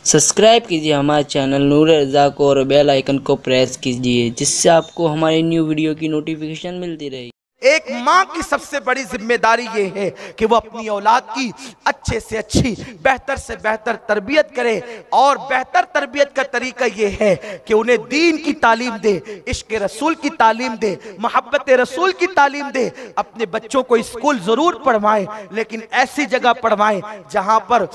Subscribe कीजिए हमारे channel नूर रज़ा को और बेल आइकन को प्रेस कीजिए, जिससे आपको हमारी न्यू वीडियो की नोटिफिकेशन मिलती रहे। एक माँ की सबसे बड़ी जिम्मेदारी ये है कि वो अपनी औलाद की अच्छे से अच्छी, बेहतर से बेहतर तरबियत करे। और बेहतर तरबियत का तरीका ये है कि उन्हें दीन की तालीम दे, इश्क रसूल की तालीम दे, मोहब्बत रसूल की तालीम दे। अपने बच्चों को स्कूल जरूर पढ़वाएं, लेकिन ऐसी जगह पढ़वाएं जहां पर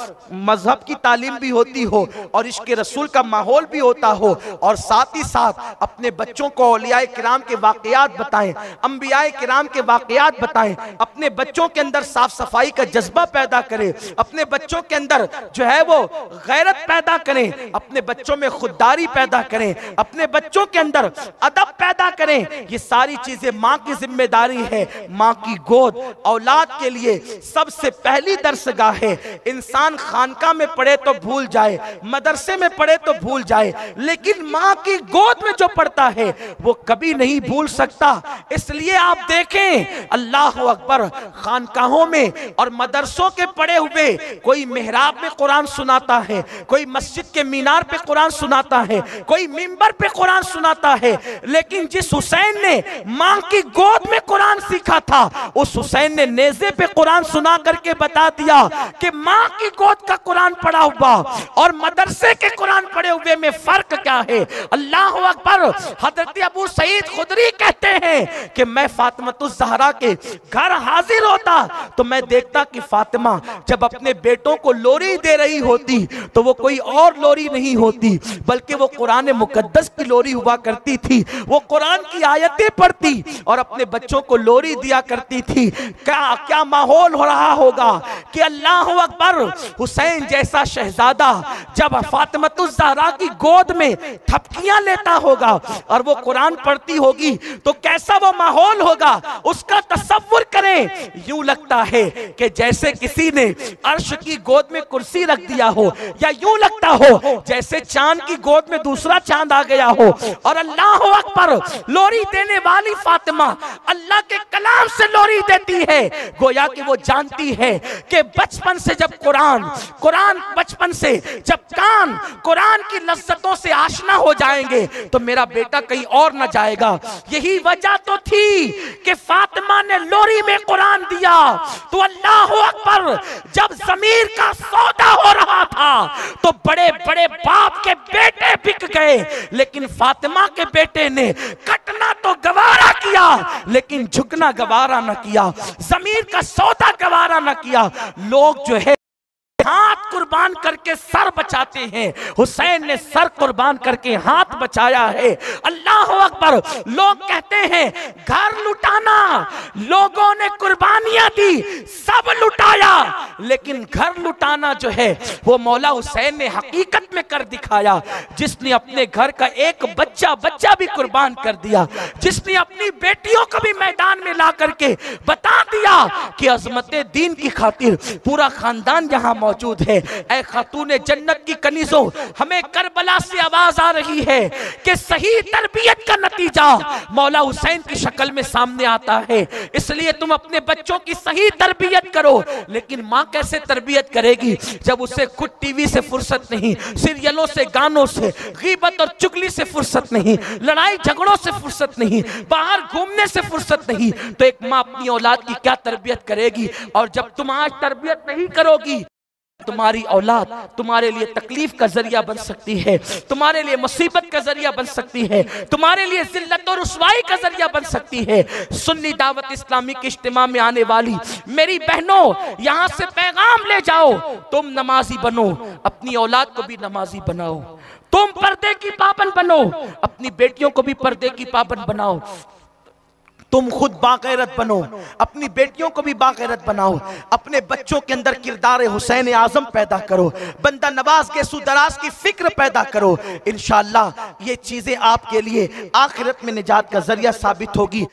मजहब की तालीम भी होती हो और इश्क रसूल का माहौल भी होता हो। और साथ ही साथ अपने बच्चों को औलियाए किराम के वाकयात बताएं, अंबियाए किराम के वाकयात बताएं। अपने बच्चों के अंदर साफ सफाई का जज्बा पैदा करें, अपने बच्चों के अंदर जो है वो गैरत पैदा करें, अपने बच्चों में खुददारी पैदा करें, अपने बच्चों के अंदर अदब पैदा करें। ये सारी चीजें माँ की जिम्मेदारी है। माँ की गोद औलाद के लिए सबसे पहली दरसगाह है। इंसान खानका में पढ़े तो भूल जाए, मदरसे में पढ़े तो भूल जाए, लेकिन माँ की गोद में जो पढ़ता है वो कभी नहीं भूल सकता। इसलिए आप देखें, अल्लाह अकबर, खानकाहों में और मदरसों के पढ़े हुए कोई मेहराब में कुरान सुनाता है, कोई मस्जिद के मीनार पे कुरान सुनाता है, कोई मिंबर पे कुरान सुनाता है, लेकिन जिस हुसैन ने मां की गोद में कुरान सीखा था, उस हुसैन ने नेज़े पे कुरान सुना करके बता दिया कि मां की गोद का कुरान पढ़ा हुआ और मदरसे के कुरान पढ़े हुए में फर्क क्या है। अल्लाह अकबर। हजरत अबू सईद खुदरी कहते हैं कि मैं ज़हरा के घर हाजिर होता तो मैं देखता कि फातिमा जब अपने बेटों को लोरी दे रही होती तो वो कोई और लोरी नहीं होती, बल्कि वो कुरान मुकद्दस की लोरी हुआ करती थी। वो कुरान की आयतें पढ़ती और अपने बच्चों को लोरी दिया करती थी। क्या क्या माहौल हो रहा होगा कि अल्लाह अकबर, हुसैन जैसा शहजादा जब फातिमा-तुज़-ज़हरा की गोद में थपकियां लेता होगा और वो कुरान पढ़ती होगी तो कैसा वो माहौल होगा, उसका तसव्वुर करें। यूं लगता है कि जैसे किसी ने अर्श की गोद में कुर्सी रख दिया हो, या यूं लगता हो जैसे चांद की गोद में दूसरा चांद आ गया हो। और अल्लाह अकबर, लोरी देने वाली फातिमा अल्लाह के कलाम से लोरी देती है। गोया कि वो जानती है कि बचपन से जब कुरान बचपन से जब कान कुरान की लज्जतों से आशना हो जाएंगे तो मेरा बेटा कहीं और न जाएगा। यही वजह तो थी कि फातिमा ने लोरी में कुरान दिया। तो अल्लाह अकबर, जब ज़मीर का सौदा हो रहा था तो बड़े बड़े बाप के बेटे बिक गए, लेकिन फातिमा के बेटे ने कटना तो गवारा किया लेकिन झुकना गवारा न किया, ज़मीर का सौदा गवारा न किया। लोग जो है हाथ कुर्बान करके सर बचाते हैं, हुसैन ने सर कुर्बान करके हाथ बचाया है। अल्लाह अकबर। लोग कहते हैं घर लुटाना, लोगों ने कुर्बानियां दी, सब लुटाया, लेकिन घर लुटाना जो है वो मौला हुसैन ने हकीकत में कर दिखाया, जिसने अपने घर का एक बच्चा भी कुर्बान कर दिया, जिसने अपनी बेटियों को भी मैदान में ला करके बता दिया कि अजमत दीन की खातिर पूरा खानदान यहाँ मौजूद है। ऐ खातूने जन्नत की कनीज़ों, हमें करबला से आवाज आ रही है कि सही तरबियत का नतीजा मौला हुसैन की शक्ल में सामने आता है। इसलिए तुम अपने बच्चों की सही तरबियत करो। लेकिन माँ कैसे तरबियत करेगी जब उसे खुद टीवी से फुर्सत नहीं, सीरियलों से, गानों से, गीबत और चुगली से फुर्सत नहीं, लड़ाई झगड़ों से फुर्सत नहीं, बाहर घूमने से फुर्सत नहीं, तो एक माँ अपनी औलाद की क्या तरबियत करेगी। और जब तुम आज तरबियत नहीं करोगी, तुम्हारी औलाद तुम्हारे लिए तकलीफ का जरिया बन सकती है, तुम्हारे लिए मुसीबत का जरिया बन सकती है, तुम्हारे लिए जिल्लत और रुसवाई का जरिया बन सकती है। सुन्नी दावत इस्लामी के इज्तिमा में आने वाली मेरी बहनों, यहाँ से पैगाम ले जाओ, तुम नमाजी बनो, अपनी औलाद को भी नमाजी बनाओ। तुम पर्दे की पाबंद बनो, अपनी बेटियों को भी पर्दे की पाबंद बनाओ। तुम खुद बागैरत बनो, अपनी बेटियों को भी बागैरत बनाओ। अपने बच्चों के अंदर किरदार हुसैन आजम पैदा करो, बंदा नवाज के सुदराज की फिक्र पैदा करो। इंशाअल्लाह ये चीजें आपके लिए आखिरत में निजात का जरिया साबित होगी।